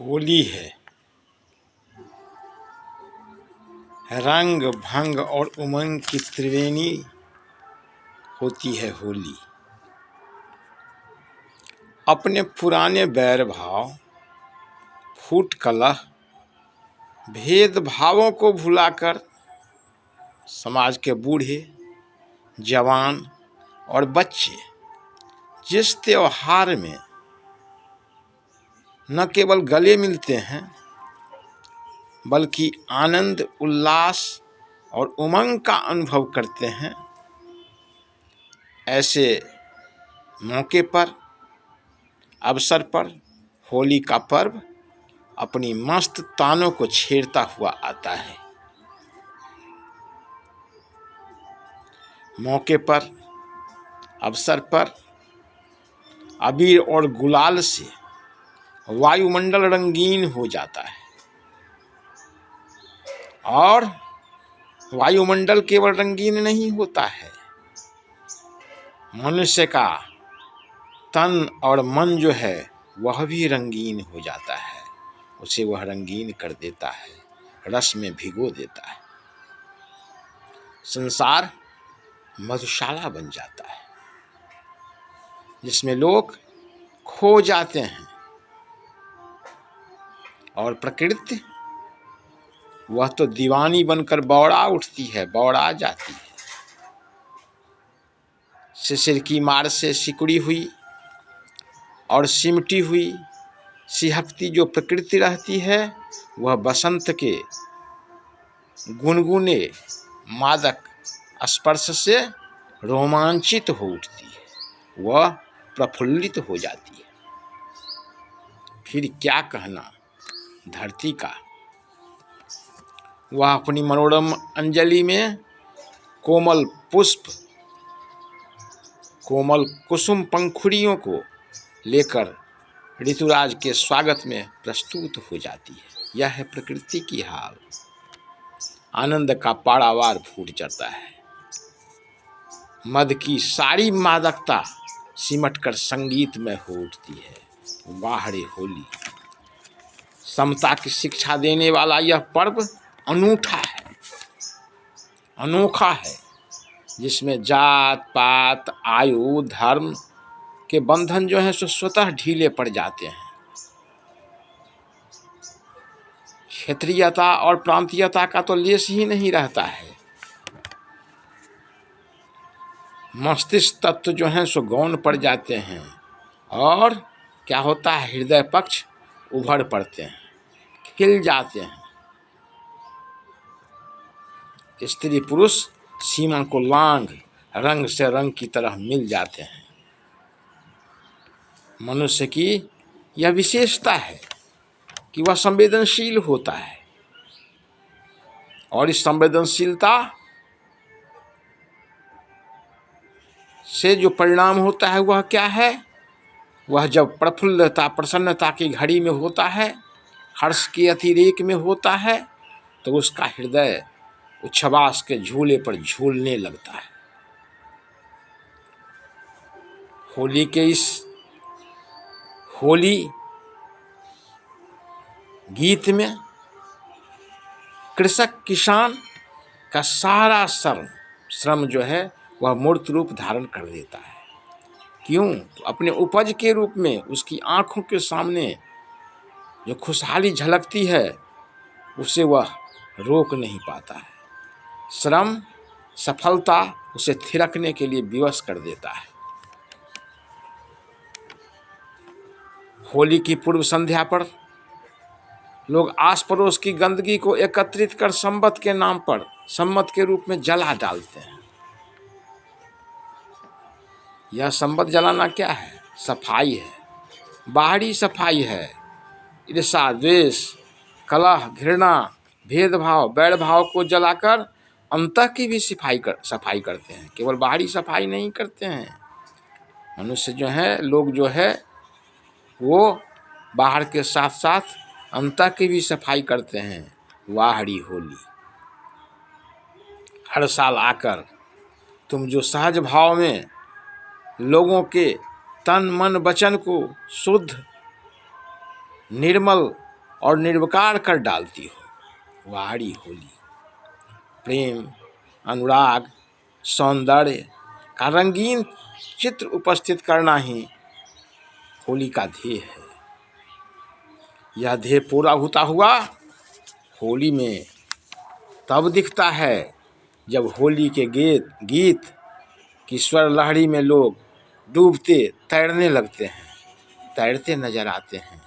होली है। रंग भंग और उमंग की त्रिवेणी होती है होली। अपने पुराने बैर भाव, फूट कलह, भेदभावों को भुलाकर समाज के बूढ़े, जवान और बच्चे जिस त्योहार में न केवल गले मिलते हैं बल्कि आनंद, उल्लास और उमंग का अनुभव करते हैं, ऐसे मौके पर, अवसर पर होली का पर्व अपनी मस्त तानों को छेड़ता हुआ आता है। मौके पर, अवसर पर अबीर और गुलाल से वायुमंडल रंगीन हो जाता है और वायुमंडल केवल रंगीन नहीं होता है, मनुष्य का तन और मन जो है वह भी रंगीन हो जाता है। उसे वह रंगीन कर देता है, रस में भिगो देता है। संसार मधुशाला बन जाता है जिसमें लोग खो जाते हैं और प्रकृति वह तो दीवानी बनकर बौड़ा उठती है, बौड़ा जाती है। शिशिर की मार से सिकुड़ी हुई और सिमटी हुई सिहकती जो प्रकृति रहती है वह बसंत के गुनगुने मादक स्पर्श से रोमांचित हो उठती है, वह प्रफुल्लित हो जाती है। फिर क्या कहना धरती का, वह अपनी मनोरम अंजलि में कोमल पुष्प, कोमल कुसुम पंखुड़ियों को लेकर ऋतुराज के स्वागत में प्रस्तुत हो जाती है। यह है प्रकृति की हाल। आनंद का पाड़ावार फूट जाता है। मद की सारी मादकता सिमटकर संगीत में हो उठती है। वाह रे होली! समता की शिक्षा देने वाला यह पर्व अनूठा है, अनोखा है, जिसमें जात पात, आयु, धर्म के बंधन जो है सो स्वतः ढीले पड़ जाते हैं। क्षेत्रीयता और प्रांतीयता का तो लेश ही नहीं रहता है। मस्तिष्क तत्व जो हैं सो गौण पड़ जाते हैं और क्या होता है, हृदय पक्ष उभर पड़ते हैं, खिल जाते हैं। स्त्री पुरुष सीमा को लांघ रंग से रंग की तरह मिल जाते हैं। मनुष्य की यह विशेषता है कि वह संवेदनशील होता है और इस संवेदनशीलता से जो परिणाम होता है वह क्या है, वह जब प्रफुल्लता प्रसन्नता की घड़ी में होता है, हर्ष के अतिरेक में होता है, तो उसका हृदय उच्छ्वास के झूले पर झूलने लगता है। होली के इस होली गीत में कृषक किसान का सारा श्रम जो है वह मूर्त रूप धारण कर देता है। क्यों? तो अपने उपज के रूप में उसकी आंखों के सामने जो खुशहाली झलकती है उसे वह रोक नहीं पाता है। श्रम सफलता उसे थिरकने के लिए विवश कर देता है। होली की पूर्व संध्या पर लोग आस पड़ोस की गंदगी को एकत्रित कर संबत के नाम पर सम्मत के रूप में जला डालते हैं। यह संबत जलाना क्या है? सफाई है, बाहरी सफाई है। ईर्ष्या, द्वेष, कलह, घृणा, भेदभाव, बैरभाव को जलाकर अंतः की भी सफाई करते हैं। केवल बाहरी सफाई नहीं करते हैं। मनुष्य जो है, लोग जो है वो बाहर के साथ साथ अंतः की भी सफाई करते हैं। वाहड़ी होली! हर साल आकर तुम जो सहज भाव में लोगों के तन मन वचन को शुद्ध, निर्मल और निर्विकार कर डालती हो। बाहरी होली प्रेम, अनुराग, सौंदर्य का रंगीन चित्र उपस्थित करना ही होली का ध्येय है। यह ध्येय पूरा होता हुआ होली में तब दिखता है जब होली के गीत की स्वर लहरी में लोग डूबते तैरने लगते हैं, तैरते नजर आते हैं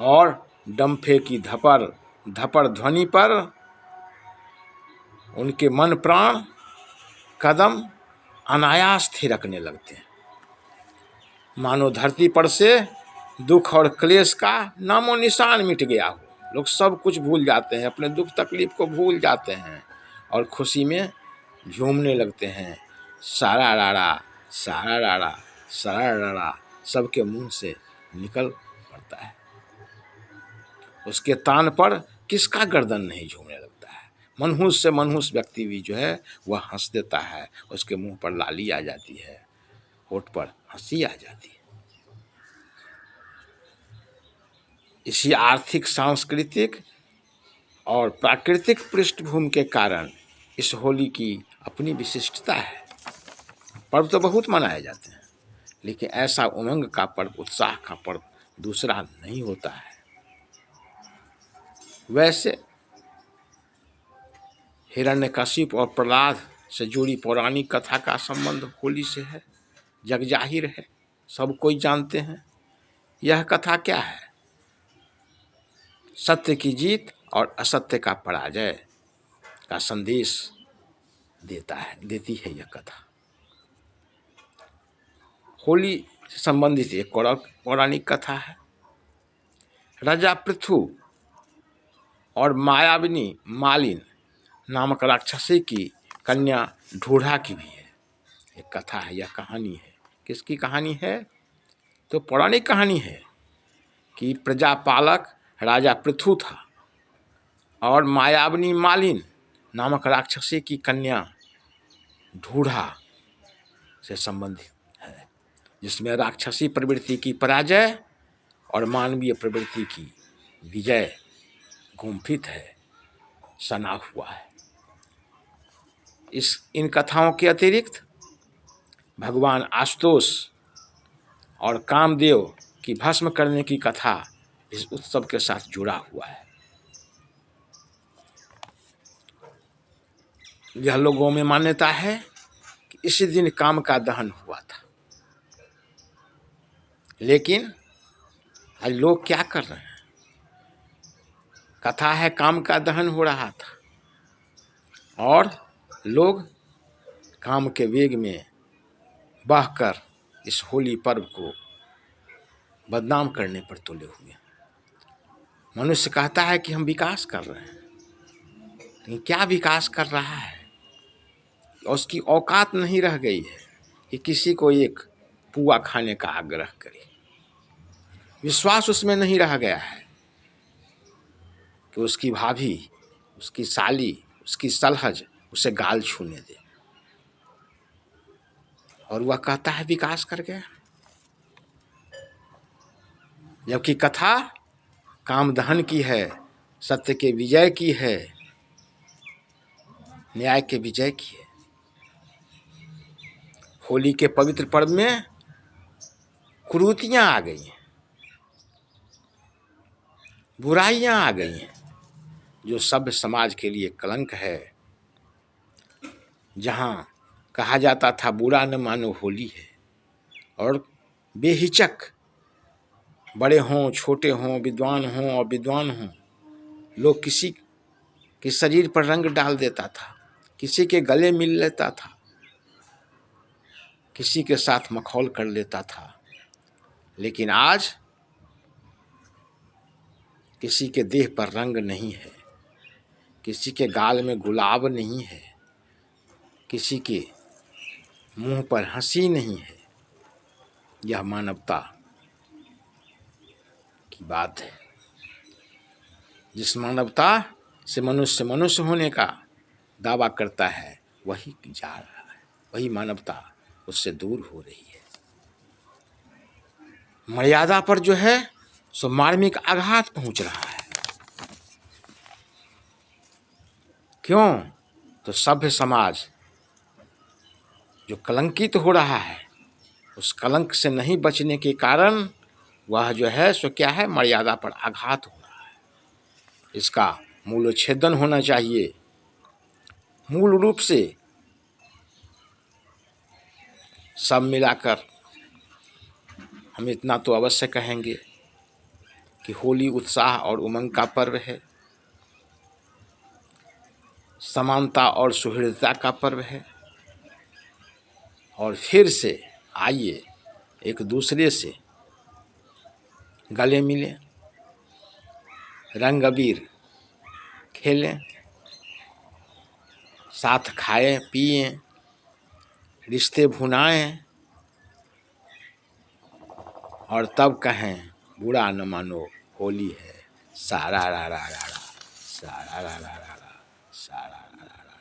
और डंफे की धपर धपर ध्वनि पर उनके मन प्राण कदम अनायास थिरकने लगते हैं। मानो धरती पर से दुख और क्लेश का नामो निशान मिट गया हो। लोग सब कुछ भूल जाते हैं, अपने दुख तकलीफ को भूल जाते हैं और खुशी में झूमने लगते हैं। सारा रारा सारा रारा सारा रारा सबके मुंह से निकल पड़ता है। उसके तान पर किसका गर्दन नहीं झूमने लगता है। मनहूस से मनहूस व्यक्ति भी जो है वह हंस देता है, उसके मुंह पर लाली आ जाती है, होठ पर हंसी आ जाती है। इसी आर्थिक, सांस्कृतिक और प्राकृतिक पृष्ठभूमि के कारण इस होली की अपनी विशिष्टता है। पर्व तो बहुत मनाए जाते हैं, लेकिन ऐसा उमंग का पर्व, उत्साह का पर्व दूसरा नहीं होता है। वैसे हिरण्यकशिप और प्रहलाद से जुड़ी पौराणिक कथा का संबंध होली से है, जग जाहिर है, सब कोई जानते हैं। यह कथा क्या है? सत्य की जीत और असत्य का पराजय का संदेश देती है यह कथा। होली से संबंधित एक पौराणिक कथा है। राजा पृथु और मायाविनी मालिन नामक राक्षसी की कन्या ढूढ़ा की भी है एक कथा है। यह कहानी है, किसकी कहानी है? तो पौराणिक कहानी है कि प्रजापालक राजा पृथु था और मायाविनी मालिन नामक राक्षसी की कन्या ढूढ़ा से संबंधित है, जिसमें राक्षसी प्रवृत्ति की पराजय और मानवीय प्रवृत्ति की विजय गुम्फित है, सना हुआ है। इन कथाओं के अतिरिक्त भगवान आशुतोष और कामदेव की भस्म करने की कथा इस उत्सव के साथ जुड़ा हुआ है। यह लोगों में मान्यता है कि इसी दिन काम का दहन हुआ था। लेकिन आज लोग क्या कर रहे हैं? कथा है काम का दहन हो रहा था और लोग काम के वेग में बहकर इस होली पर्व को बदनाम करने पर तुले हुए। मनुष्य कहता है कि हम विकास कर रहे हैं, लेकिन क्या विकास कर रहा है? उसकी औकात नहीं रह गई है कि किसी को एक पुआ खाने का आग्रह करे। विश्वास उसमें नहीं रह गया है कि उसकी भाभी, उसकी साली, उसकी सलहज उसे गाल छूने दे, और वह कहता है विकास कर गया। जबकि कथा काम दहन की है, सत्य के विजय की है, न्याय के विजय की है। होली के पवित्र पर्व में कुरीतियां आ गई हैं, बुराइयां आ गई हैं, जो सभ्य समाज के लिए कलंक है। जहां कहा जाता था बुरा न मानो होली है, और बेहिचक बड़े हों छोटे हों, विद्वान हों और विद्वान हों, लोग किसी के शरीर पर रंग डाल देता था, किसी के गले मिल लेता था, किसी के साथ मखौल कर लेता था। लेकिन आज किसी के देह पर रंग नहीं है, किसी के गाल में गुलाब नहीं है, किसी के मुंह पर हंसी नहीं है। यह मानवता की बात है। जिस मानवता से मनुष्य मनुष्य होने का दावा करता है, वही जा रहा है, वही मानवता उससे दूर हो रही है। मर्यादा पर जो है सो मार्मिक आघात पहुंच रहा है। क्यों? तो सभ्य समाज जो कलंकित हो रहा है, उस कलंक से नहीं बचने के कारण वह जो है सो क्या है, मर्यादा पर आघात हो रहा है। इसका मूलोच्छेदन होना चाहिए। मूल रूप से सब मिलाकर हम इतना तो अवश्य कहेंगे कि होली उत्साह और उमंग का पर्व है, समानता और सुहृदता का पर्व है। और फिर से आइए एक दूसरे से गले मिलें, रंग अबीर खेलें, साथ खाएं पिएं, रिश्ते भुनाएं और तब कहें बुरा न मानो होली है। सारा रा रा रा रा, सारा रा रा रा रा, सारा रा रा रा।